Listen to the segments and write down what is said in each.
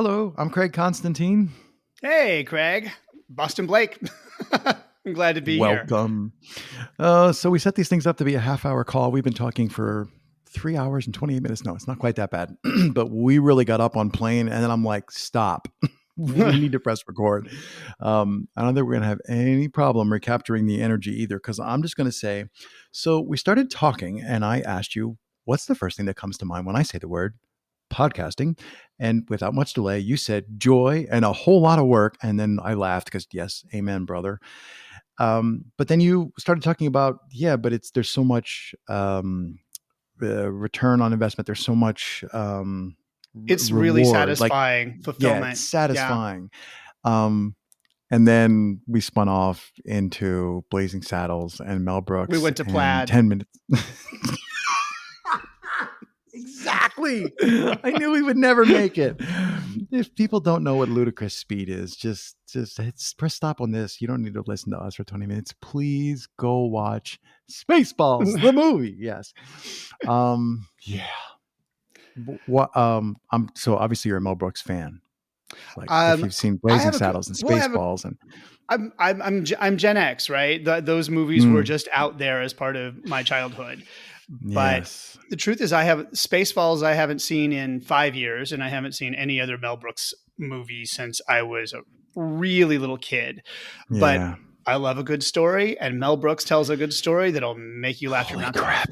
Hello, I'm Craig Constantine. Hey, Craig. Boston Blake. I'm glad to be here. Welcome. So we set these things up to be a half-hour call. We've been talking for 3 hours and 28 minutes. No, it's not quite that bad. But we really got up on plane, and then I'm like, stop. We need to press record. I don't think we're going to have any problem recapturing the energy either, because I'm just going to say, so we started talking, and I asked you, what's the first thing that comes to mind when I say the word podcasting? And without much delay, you said joy and a whole lot of work. And then I laughed because, yes, amen, brother. But then you started talking about, but there's so much return on investment. There's so much It's really reward, like, satisfying fulfillment. it's satisfying. And then we spun off into Blazing Saddles and Mel Brooks. We went to in Plaid. 10 minutes. Exactly. I knew we would never make it. If people don't know what ludicrous speed is, just press stop on this. You don't need to listen to us for 20 minutes. Please go watch Spaceballs, the movie. Yes. Yeah. What? I'm so obviously you're a Mel Brooks fan. Like if you've seen Blazing Saddles and Spaceballs, and I'm Gen X, right? Those movies were just out there as part of my childhood. But the truth is, I have Spaceballs. I haven't seen in 5 years, and I haven't seen any other Mel Brooks movie since I was a really little kid. Yeah. But I love a good story, and Mel Brooks tells a good story that'll make you laugh your mouth off.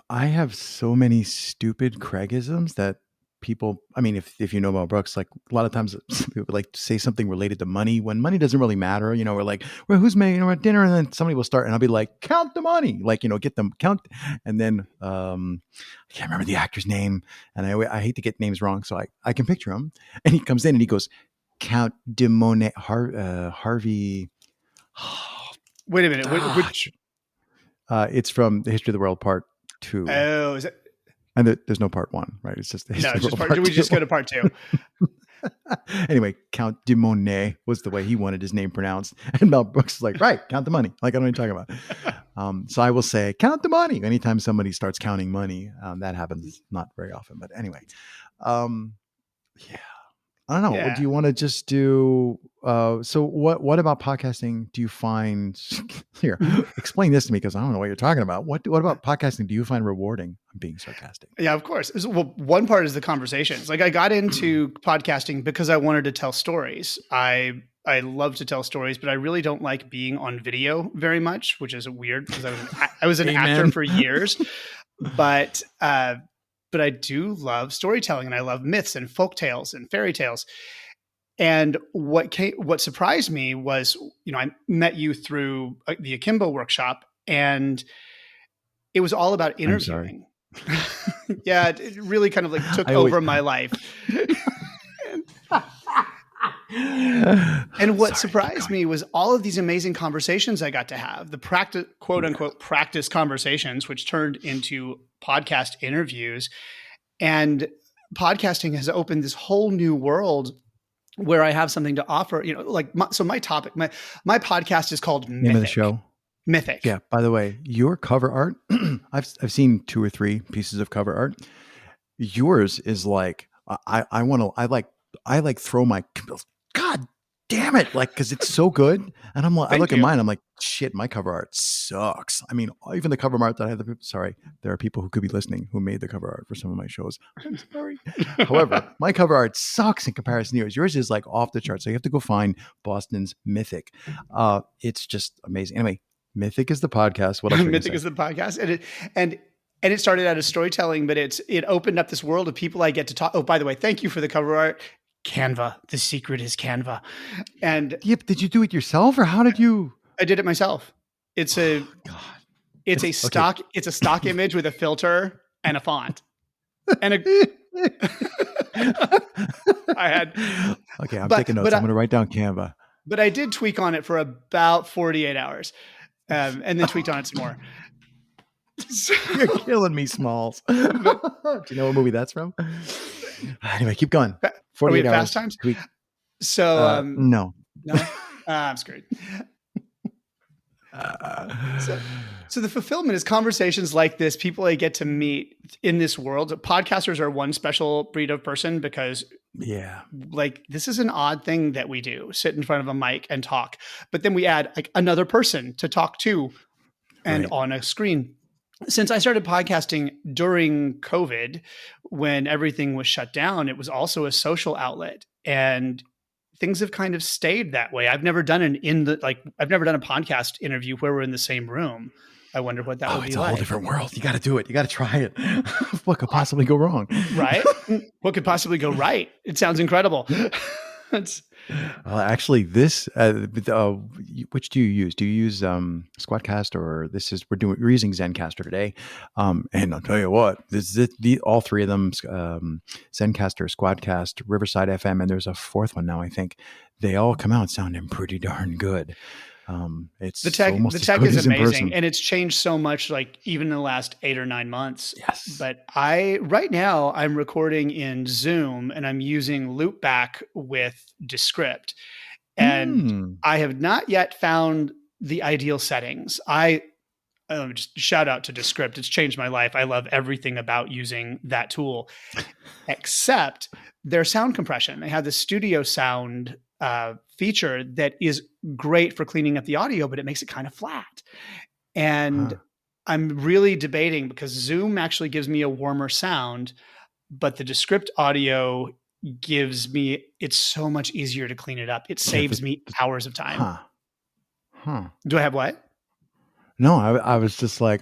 I have so many stupid Craigisms that people, I mean, if you know Mel Brooks, like a lot of times people like to say something related to money when money doesn't really matter. You know, we're like, well, who's making we're at dinner? And then somebody will start and I'll be like, count the money, like, you know, get them count. And then I can't remember the actor's name. And I hate to get names wrong. So I can picture him. And he comes in and he goes, Count de Monet, Harvey. Wait a minute. Which? It's from The History of the World Part 2. Oh, is it? And there's no part 1, right? It's just we just go to part 2. Anyway, Count de Monet was the way he wanted his name pronounced, and Mel Brooks is like, right, count the money. Like I don't know what you're talking about. So I will say, count the money. Anytime somebody starts counting money, that happens not very often, but anyway, yeah. I don't know. Yeah. Do you want to just do? So what about podcasting? Do you find here? Explain this to me because I don't know what you're talking about. What about podcasting? Do you find rewarding? I'm being sarcastic. Yeah, of course. Well, one part is the conversations. Like I got into podcasting because I wanted to tell stories. I love to tell stories, but I really don't like being on video very much, which is weird because I was an actor for years, but I do love storytelling and I love myths and folk tales and fairy tales. And what surprised me was, you know, I met you through the Akimbo workshop and it was all about interviewing. Yeah, it really kind of like took over my life. And what surprised me was all of these amazing conversations I got to have, the practice, quote unquote, practice conversations, which turned into podcast interviews. And podcasting has opened this whole new world where I have something to offer, you know, like my topic, my podcast is called Mythic. Name of the show. Mythic. Yeah. By the way, your cover art, I've seen 2 or 3 pieces of cover art. Yours is like, I like throw my, God damn it. Like, cause it's so good. And I'm like, I look at mine, I'm like, shit, my cover art sucks. I mean, even the cover art that I have, sorry, there are people who could be listening who made the cover art for some of my shows. I'm sorry. However, my cover art sucks in comparison to yours. Yours is like off the charts. So you have to go find Boston's Mythic. It's just amazing. Anyway, Mythic is the podcast. What else? Mythic is the podcast. And it started out as storytelling, but it opened up this world of people I get to talk. Oh, by the way, thank you for the cover art. Canva. The secret is Canva. And did you do it yourself or how did you? I did it myself. It's a stock image with a filter and a font. And I had. Okay, I'm taking notes. I'm going to write down Canva. But I did tweak on it for about 48 hours, and then tweaked on it some more. You're killing me, Smalls. Do you know what movie that's from? Anyway, keep going. 48 hours. Fast Times? So, no. I'm screwed. So the fulfillment is conversations like this, people I get to meet in this world. Podcasters are one special breed of person because Yeah. Like, this is an odd thing that we do, sit in front of a mic and talk. But then we add like another person to talk to and Right. on a screen. Since I started podcasting during COVID, when everything was shut down, it was also a social outlet. And things have kind of stayed that way. I've never done I've never done a podcast interview where we're in the same room. I wonder what that would be It's a like. whole different world. You got to do it. You got to try it. What could possibly go wrong? Right? What could possibly go right? It sounds incredible. Well, actually, which do you use? Do you use Squadcast, or we're using Zencaster today? And I'll tell you what, all three of them, Zencaster, Squadcast, Riverside FM, and there's a fourth one now. I think they all come out sounding pretty darn good. It's the tech is amazing, and it's changed so much, like even in the last 8 or 9 months. Yes. But right now I'm recording in Zoom and I'm using Loopback with Descript, and I have not yet found the ideal settings. Just shout out to Descript. It's changed my life. I love everything about using that tool, except their sound compression. They have the studio sound feature that is great for cleaning up the audio, but it makes it kind of flat. And I'm really debating, because Zoom actually gives me a warmer sound, but the Descript audio it's so much easier to clean it up. It saves me hours of time. Do I have what? No, I was just like,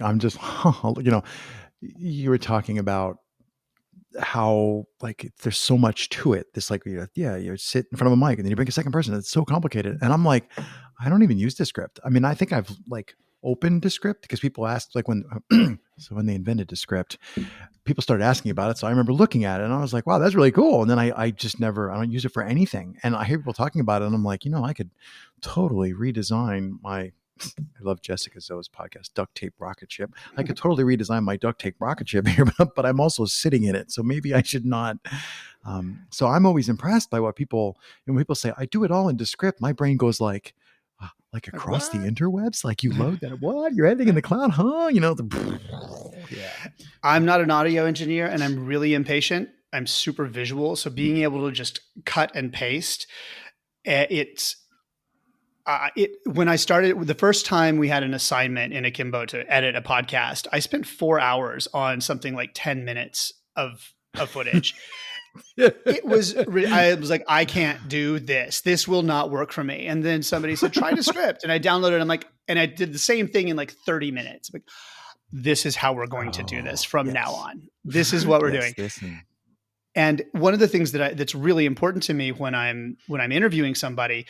you were talking about how like there's so much to it. This like, you sit in front of a mic and then you bring a second person. It's so complicated. And I'm like, I don't even use Descript. I mean, I think I've like opened Descript because people asked, like when they invented Descript, people started asking about it. So I remember looking at it and I was like, wow, that's really cool. And then I don't use it for anything. And I hear people talking about it and I'm like, I could totally redesign I love Jessica Zoe's podcast, Duct Tape Rocket Ship. I could totally redesign my duct tape rocket ship here, but I'm also sitting in it. So maybe I should not. So I'm always impressed by when people say, I do it all in Descript. My brain goes like across the interwebs. Like, you load that. What? You're editing in the cloud? Huh? Yeah. I'm not an audio engineer and I'm really impatient. I'm super visual. So being able to just cut and paste, when I started, the first time we had an assignment in Akimbo to edit a podcast, I spent 4 hours on something like 10 minutes of footage. I was like, I can't do this. This will not work for me. And then somebody said, try Descript. And I downloaded it. And I did the same thing in like 30 minutes. Like, this is how we're going to do this from now on. This is what we're doing. And one of the things that's really important to me when I'm interviewing somebody,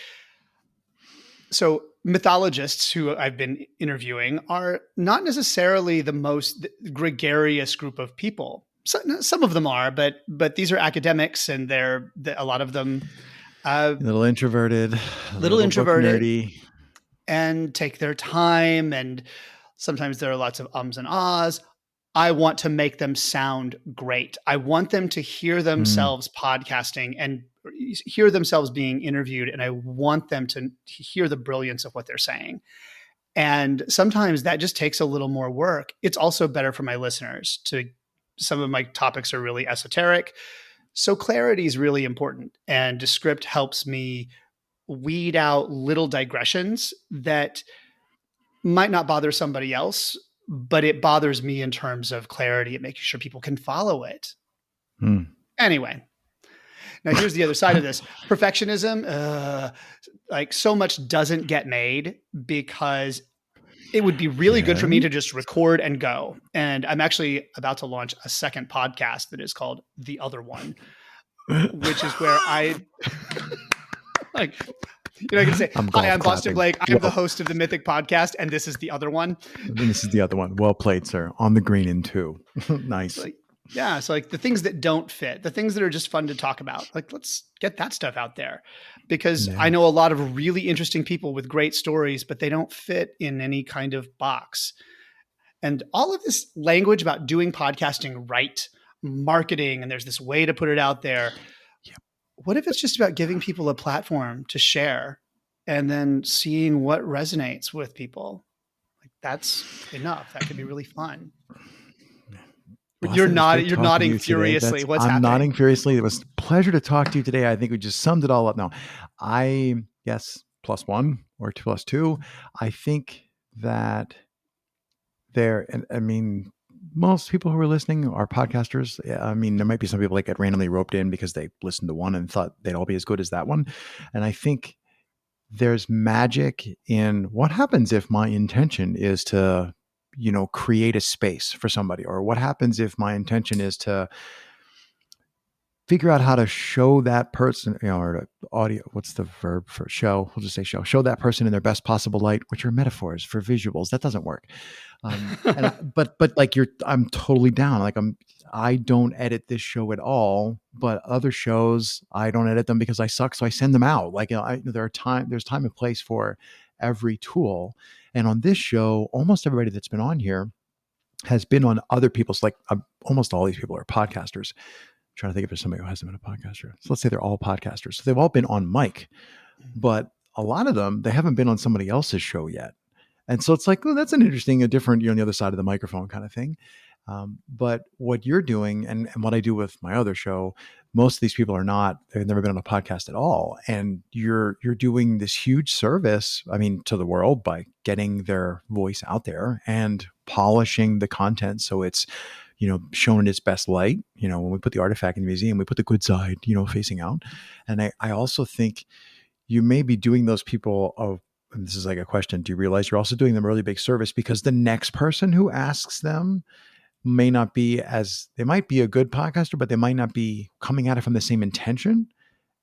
so mythologists who I've been interviewing are not necessarily the most gregarious group of people. Some of them are, but these are academics, and a lot of them a little introverted, nerdy, and take their time. And sometimes there are lots of ums and ahs. I want to make them sound great. I want them to hear themselves podcasting and hear themselves being interviewed. And I want them to hear the brilliance of what they're saying. And sometimes that just takes a little more work. It's also better for my listeners. Some of my topics are really esoteric. So clarity is really important. And Descript helps me weed out little digressions that might not bother somebody else, but it bothers me in terms of clarity and making sure people can follow it. Anyway, now here's the other side of this. Perfectionism, like so much doesn't get made because it would be really good for me to just record and go. And I'm actually about to launch a second podcast that is called The Other One, which is where I like... I can say, hi, I'm Boston Blake. I'm the host of the Mythic Podcast, and this is The Other One. And this is The Other One. Well played, sir. On the green in 2. Nice. So like the things that don't fit, the things that are just fun to talk about, like let's get that stuff out there. Because I know a lot of really interesting people with great stories, but they don't fit in any kind of box. And all of this language about doing podcasting right, marketing, and there's this way to put it out there. What if it's just about giving people a platform to share and then seeing what resonates with people? Like, that's enough. That could be really fun. You're Boston, it was not. great You're talking to nodding you today. furiously. What's I'm happening? nodding furiously. It was a pleasure to talk to you today. I think we just summed it all up now. Yes, plus one or two plus two. I think that and I mean, most people who are listening are podcasters. Yeah, I mean, there might be some people that get randomly roped in because they listened to one and thought they'd all be as good as that one. And I think there's magic in what happens if my intention is to, create a space for somebody, or what happens if my intention is to figure out how to show that person, or to audio, what's the verb for show? We'll just say show that person in their best possible light, which are metaphors for visuals. That doesn't work. But like I'm totally down. Like I don't edit this show at all, but other shows, I don't edit them because I suck. So I send them out. Like, there's time and place for every tool. And on this show, almost everybody that's been on here has been on other people's, like almost all these people are podcasters. Trying to think if there's somebody who hasn't been a podcaster. So let's say they're all podcasters. So they've all been on mic, but a lot of them, they haven't been on somebody else's show yet. And so it's like, oh, that's a different, on the other side of the microphone kind of thing. But what you're doing and what I do with my other show, most of these people they've never been on a podcast at all. And you're doing this huge service, to the world by getting their voice out there and polishing the content. So it's, shown in its best light. When we put the artifact in the museum, we put the good side, facing out. And I also think you may be doing those people and this is like a question, do you realize you're also doing them a really big service, because the next person who asks them may not be they might be a good podcaster, but they might not be coming at it from the same intention.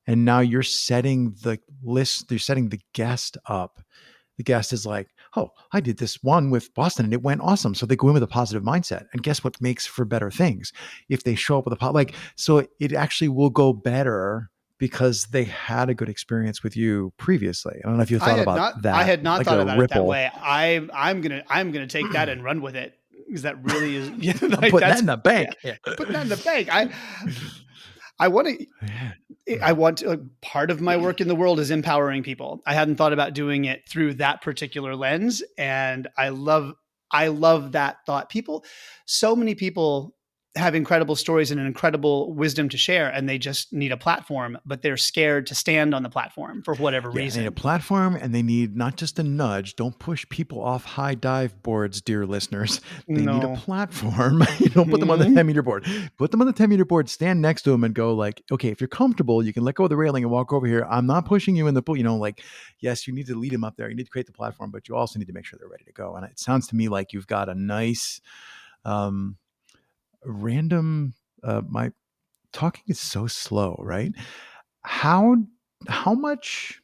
And now you're setting the list, you're setting the guest up. The guest is like, oh, I did this one with Boston and it went awesome. So they go in with a positive mindset. And guess what makes for better things? If they show up with so it actually will go better because they had a good experience with you previously. I don't know if you thought about that. I had not like thought a about ripple. it that way. I'm gonna take that and run with it, because that really is. Put that in the bank. Yeah. Put that in the bank. I want to. Part of my work in the world is empowering people. I hadn't thought about doing it through that particular lens, and I love that thought. So many people have incredible stories and an incredible wisdom to share, and they just need a platform, but they're scared to stand on the platform for whatever reason. They need a platform, and they need not just a nudge. Don't push people off high dive boards, dear listeners. They need a platform. Put them on the 10-meter board. Put them on the 10-meter board, stand next to them and go like, okay, if you're comfortable, you can let go of the railing and walk over here. I'm not pushing you in the pool. Yes, you need to lead them up there. You need to create the platform, but you also need to make sure they're ready to go. And it sounds to me like you've got a nice, random, my talking is so slow, right? How much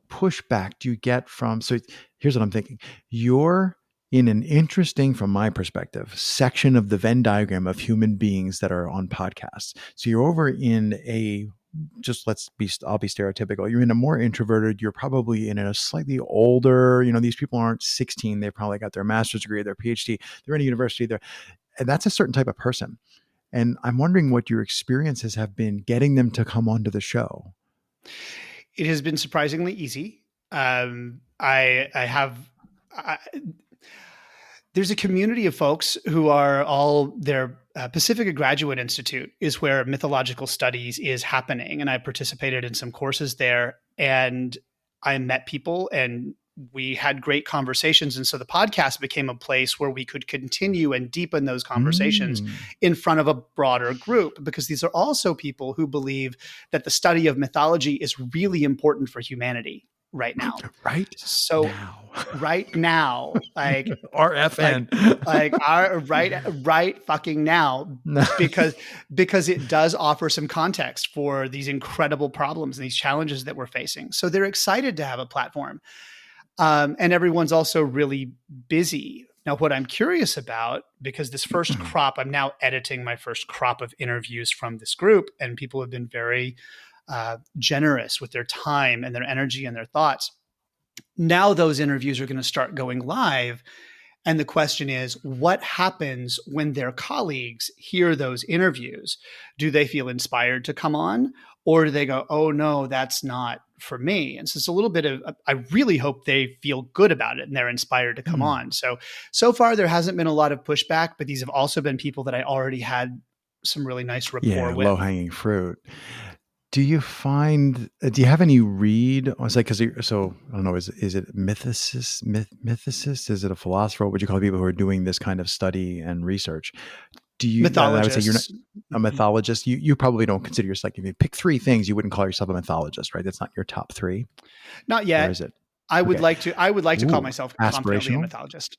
pushback do you get from, so here's what I'm thinking. You're in an interesting, from my perspective, section of the Venn diagram of human beings that are on podcasts. So you're over in I'll be stereotypical. You're in a more introverted, you're probably in a slightly older, these people aren't 16. They've probably got their master's degree, their PhD, they're in a university there. And that's a certain type of person. And I'm wondering what your experiences have been getting them to come onto the show. It has been surprisingly easy. There's a community of folks who are all their Pacifica Graduate Institute is where mythological studies is happening. And I participated in some courses there, and I met people and we had great conversations. And so the podcast became a place where we could continue and deepen those conversations in front of a broader group, because these are also people who believe that the study of mythology is really important for humanity right now. Right. So right now, like RFN, right fucking now, because it does offer some context for these incredible problems and these challenges that we're facing. So they're excited to have a platform. And everyone's also really busy. Now, what I'm curious about, because this first crop, I'm now editing my first crop of interviews from this group, and people have been very generous with their time and their energy and their thoughts. Now those interviews are going to start going live. And the question is, what happens when their colleagues hear those interviews? Do they feel inspired to come on? Or do they go, oh no, that's not for me? And so it's a little bit of, I really hope they feel good about it and they're inspired to come on. So far there hasn't been a lot of pushback, but these have also been people that I already had some really nice rapport with. Low hanging fruit. Do you find? Do you have any read? I was like, because so I don't know. Is it mythicist? Is it a philosopher? What would you call people who are doing this kind of study and research? Do you? I would say you're not a mythologist. You probably don't consider yourself. If you pick three things, you wouldn't call yourself a mythologist, right? That's not your top three. Not yet. Or is it? I would like to. I would like to call myself confidently a aspirational mythologist.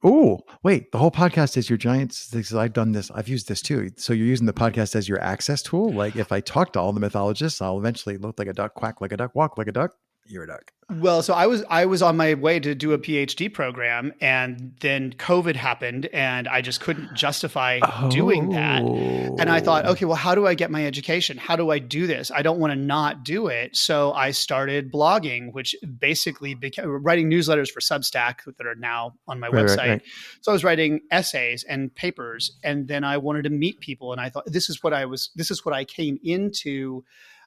Oh, wait, the whole podcast is your giants. I've done this. I've used this too. So you're using the podcast as your access tool. Like if I talk to all the mythologists, I'll eventually look like a duck, quack like a duck, walk like a duck. You're a duck. Well, so I was on my way to do a PhD program, and then COVID happened, and I just couldn't justify doing that. And I thought, okay, well, how do I get my education? How do I do this? I don't want to not do it. So I started blogging, which basically became writing newsletters for Substack that are now on my website. Right. So I was writing essays and papers, and then I wanted to meet people, and I thought this is what I came into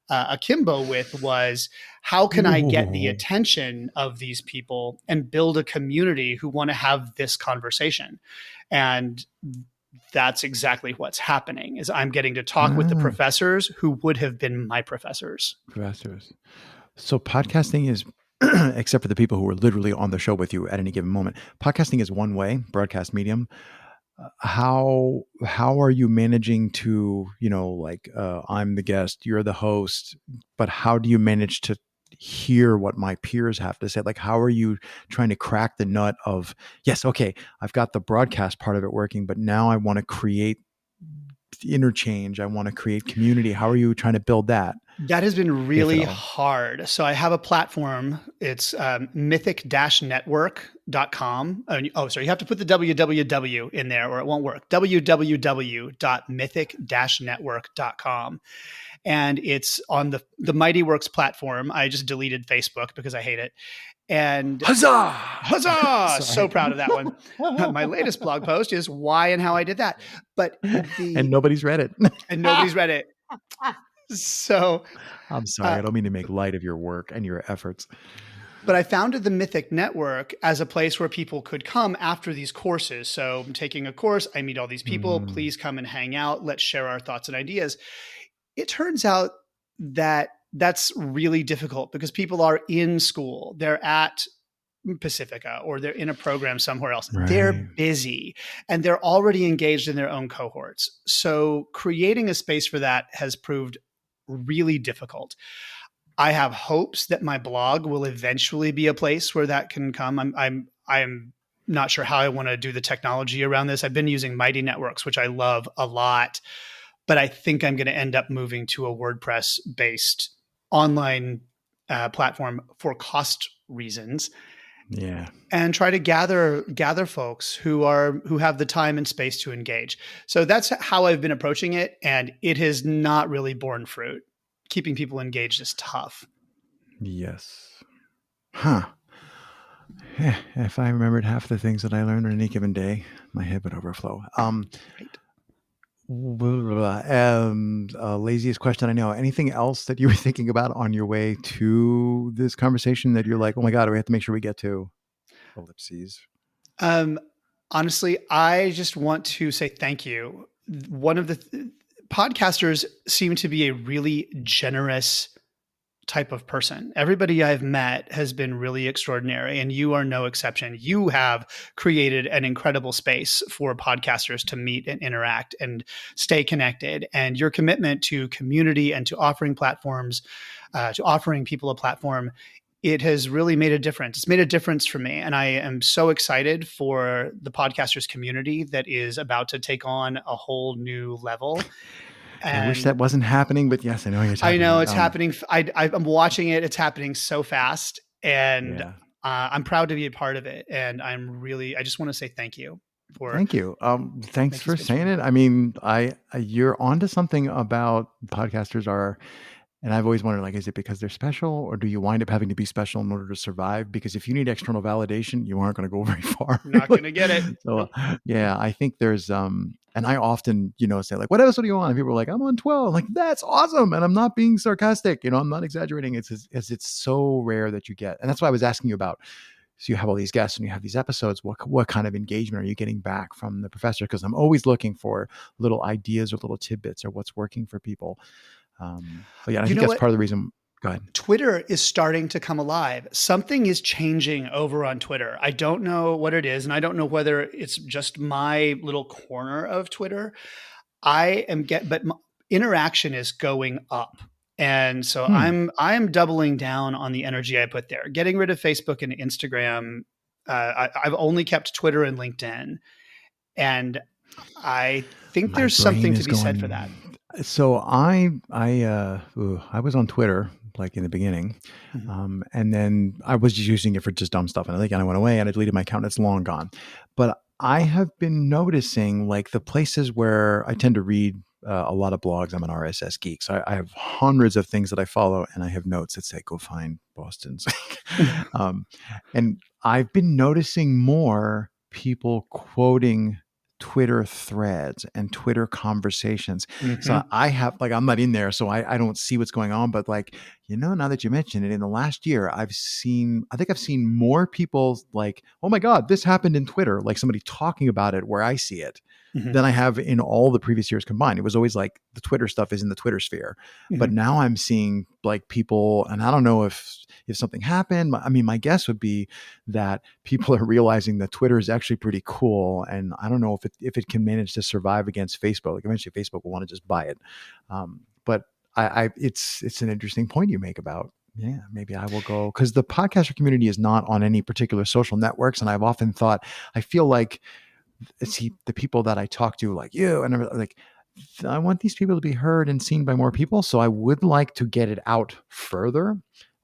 akimbo with was how can I get the attention of these people and build a community who want to have this conversation? And that's exactly what's happening is I'm getting to talk with the professors who would have been my professors. So podcasting is, except for the people who are literally on the show with you at any given moment, podcasting is one way, broadcast medium. How are you managing to, I'm the guest, you're the host, but how do you manage to hear what my peers have to say? Like, how are you trying to crack the nut of, yes, okay, I've got the broadcast part of it working, but now I want to create interchange. I want to create community. How are you trying to build that? That has been really hard. So I have a platform. It's mythic-network.com. Oh, sorry. You have to put the www in there or it won't work. www.mythic-network.com. And it's on the Mighty Works platform. I just deleted Facebook because I hate it. And huzzah! Huzzah! So proud of that one. My latest blog post is why and how I did that. But and nobody's read it. And nobody's read it. So I'm sorry. I don't mean to make light of your work and your efforts. But I founded the Mythic Network as a place where people could come after these courses. So I'm taking a course. I meet all these people. Please come and hang out. Let's share our thoughts and ideas. It turns out that that's really difficult because people are in school. They're at Pacifica or they're in a program somewhere else. Right. They're busy and they're already engaged in their own cohorts. So creating a space for that has proved really difficult. I have hopes that my blog will eventually be a place where that can come. I'm not sure how I want to do the technology around this. I've been using Mighty Networks, which I love a lot, but I think I'm going to end up moving to a WordPress-based online platform for cost reasons. Yeah. And try to gather folks who have the time and space to engage. So that's how I've been approaching it. And it has not really borne fruit. Keeping people engaged is tough. Yes. Huh. If I remembered half the things that I learned on any given day, my head would overflow. Laziest question I know. Anything else that you were thinking about on your way to this conversation that you're like, oh my God, we have to make sure we get to? Ellipses. Honestly, I just want to say thank you. One of the podcasters seem to be a really generous type of person. Everybody I've met has been really extraordinary, and you are no exception. You have created an incredible space for podcasters to meet and interact and stay connected. And your commitment to community and to offering platforms, to offering people a platform, it has really made a difference. It's made a difference for me. And I am so excited for the podcasters community that is about to take on a whole new level. And I wish that wasn't happening, but yes, I know you're talking. I know it's happening. I'm watching it. It's happening so fast, and I'm proud to be a part of it. And I just want to say thank you. Thank you. Thanks for saying it. I mean, you're onto something about podcasters are And I've always wondered, like, is it because they're special, or do you wind up having to be special in order to survive? Because if you need external validation, you aren't going to go very far. Not going to get it. So, Nope. yeah, I think there's, and I often, say like, what episode do you want? And people are like, I'm on 12. I'm like, that's awesome. And I'm not being sarcastic. I'm not exaggerating. It's so rare that you get. And that's why I was asking you about. So you have all these guests and you have these episodes. What kind of engagement are you getting back from the professor? Because I'm always looking for little ideas or little tidbits or what's working for people. But yeah, I think that's part of the reason. Go ahead. Twitter is starting to come alive. Something is changing over on Twitter. I don't know what it is, and I don't know whether it's just my little corner of Twitter. But interaction is going up. And so I'm doubling down on the energy I put there, getting rid of Facebook and Instagram. I've only kept Twitter and LinkedIn. And I think there's something to be said for that. So I was on Twitter like in the beginning, and then I was just using it for just dumb stuff, and I think I went away and I deleted my account. It's long gone, but I have been noticing like the places where I tend to read a lot of blogs. I'm an RSS geek, so I have hundreds of things that I follow, and I have notes that say go find Boston's. And I've been noticing more people quoting Twitter threads and Twitter conversations. So I have I'm not in there, so I don't see what's going on. But now that you mention it, in the last year, I think I've seen more people like, oh my God, this happened in Twitter, like somebody talking about it where I see it than I have in all the previous years combined. It was always like the Twitter stuff is in the Twitter sphere. But now I'm seeing like people, and I don't know if something happened. I mean, my guess would be that people are realizing that Twitter is actually pretty cool. And I don't know if it can manage to survive against Facebook. Like eventually Facebook will want to just buy it. But it's an interesting point you make about, yeah, maybe I will go, because the podcaster community is not on any particular social networks. And I've often thought, I feel like the people that I talk to, like you, and like, I want these people to be heard and seen by more people. So I would like to get it out further.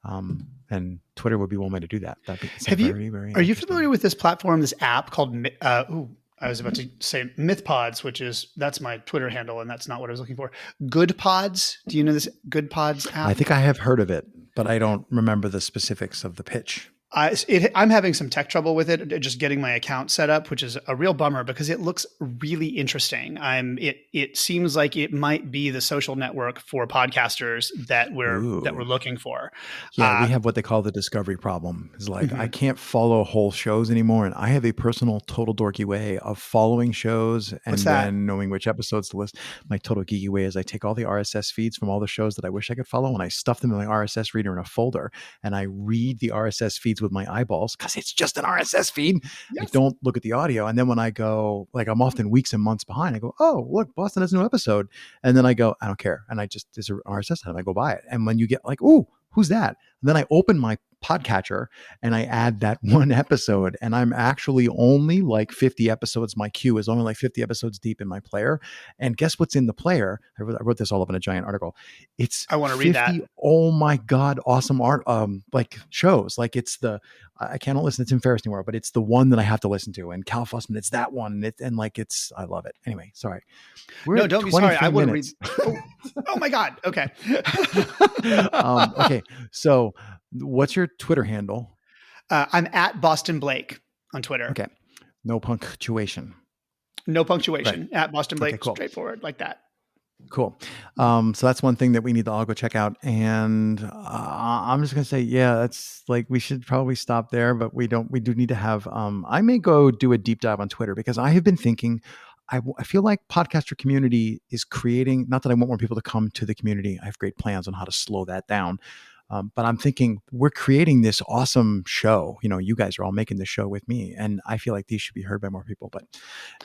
And Twitter would be one way to do that. Are you familiar with this platform, this app called, I was about to say MythPods, that's my Twitter handle, and that's not what I was looking for. Good Pods. Do you know this Good Pods app? I think I have heard of it, but I don't remember the specifics of the pitch. I'm having some tech trouble with it, just getting my account set up, which is a real bummer because it looks really interesting. It seems like it might be the social network for podcasters that we're looking for. Yeah, we have what they call the discovery problem. It's like I can't follow whole shows anymore, and I have a personal total dorky way of following shows and then knowing which episodes to list. My total geeky way is I take all the RSS feeds from all the shows that I wish I could follow, and I stuff them in my RSS reader in a folder, and I read the RSS feeds with my eyeballs because it's just an RSS feed. Yes. I don't look at the audio. And then when I go, like I'm often weeks and months behind, I go, oh, look, Boston has a new episode. And then I go, I don't care. And there's an RSS and I go buy it. And when you get like, ooh, who's that? And then I open my podcatcher and I add that one episode, and I'm actually only like 50 episodes. My queue is only like 50 episodes deep in my player. And guess what's in the player? I wrote this all up in a giant article. I want to read that. Oh my God, awesome art, like shows. Like I can't listen to Tim Ferriss anymore, but it's the one that I have to listen to. And Cal Fussman, it's that one. I love it. Anyway, sorry. No, don't be sorry. I want to read. Oh my God. Okay. Okay. So what's your Twitter handle? I'm at Boston Blake on Twitter. Okay. No punctuation. No punctuation. Right. At Boston Blake. Okay, cool. Straightforward like that. Cool. So that's one thing that we need to all go check out. And I'm just going to say, yeah, that's like, we should probably stop there, but we do need to have, I may go do a deep dive on Twitter because I have been thinking, I feel like podcaster community is creating, not that I want more people to come to the community. I have great plans on how to slow that down. But I'm thinking we're creating this awesome show. You guys are all making the show with me, and I feel like these should be heard by more people. But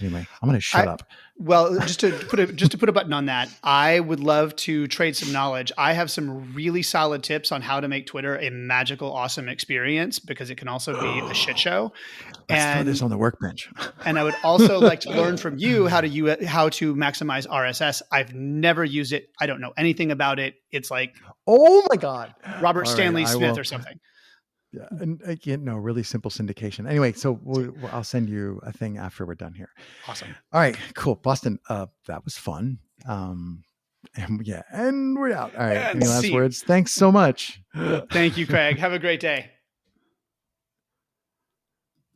anyway, I'm going to shut up. Well, just to put a button on that, I would love to trade some knowledge. I have some really solid tips on how to make Twitter a magical, awesome experience because it can also be a shit show. Let's throw this on the workbench. And I would also like to learn from you how to maximize RSS. I've never used it. I don't know anything about it. It's like, oh my God, Robert Stanley Smith or something. Yeah, and again, no, really simple syndication. Anyway, so I'll send you a thing after we're done here. Awesome. All right, cool, Boston. That was fun. And we're out. All right. And Any last see. words? Thanks so much. Thank you, Craig. Have a great day.